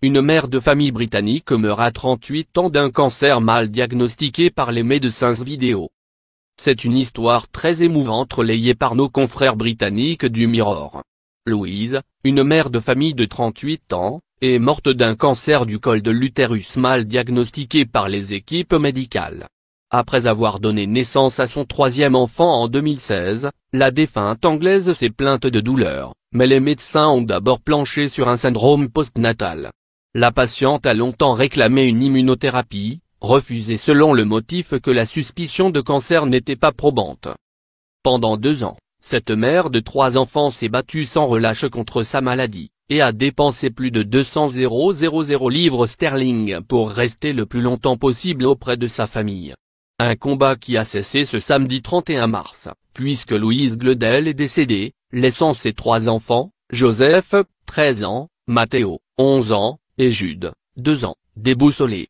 une mère de famille britannique meurt à 38 ans d'un cancer mal diagnostiqué par les médecins vidéo. C'est une histoire très émouvante relayée par nos confrères britanniques du Mirror. Louise, une mère de famille de 38 ans, est morte d'un cancer du col de l'utérus mal diagnostiqué par les équipes médicales. Après avoir donné naissance à son troisième enfant en 2016, la défunte Anglaise s'est plainte de douleurs, mais les médecins ont d'abord planché sur un syndrome postnatal. La patiente a longtemps réclamé une immunothérapie, refusée selon le motif que la suspicion de cancer n'était pas probante. Pendant 2 ans, cette mère de 3 enfants s'est battue sans relâche contre sa maladie, et a dépensé plus de 200 000 livres sterling pour rester le plus longtemps possible auprès de sa famille. Un combat qui a cessé ce samedi 31 mars, puisque Louise Gledel est décédée, laissant ses 3 enfants, Joseph, 13 ans, Matteo, 11 ans, et Jude, 2 ans, déboussolés.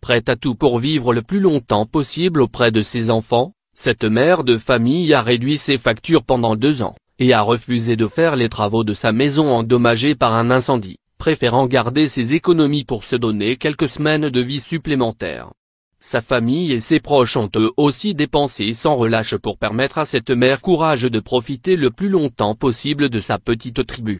Prête à tout pour vivre le plus longtemps possible auprès de ses enfants, cette mère de famille a réduit ses factures pendant 2 ans, et a refusé de faire les travaux de sa maison endommagée par un incendie, préférant garder ses économies pour se donner quelques semaines de vie supplémentaires. Sa famille et ses proches ont eux aussi dépensé sans relâche pour permettre à cette mère courage de profiter le plus longtemps possible de sa petite tribu.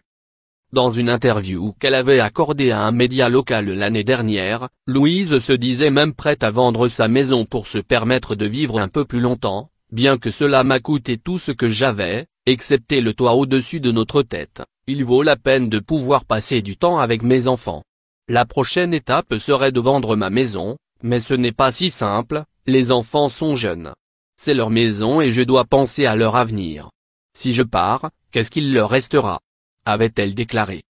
Dans une interview qu'elle avait accordée à un média local l'année dernière, Louise se disait même prête à vendre sa maison pour se permettre de vivre un peu plus longtemps, bien que cela m'a coûté tout ce que j'avais, excepté le toit au-dessus de notre tête, il vaut la peine de pouvoir passer du temps avec mes enfants. La prochaine étape serait de vendre ma maison, mais ce n'est pas si simple, les enfants sont jeunes. C'est leur maison et je dois penser à leur avenir. Si je pars, qu'est-ce qu'il leur restera ? Avait-elle déclaré.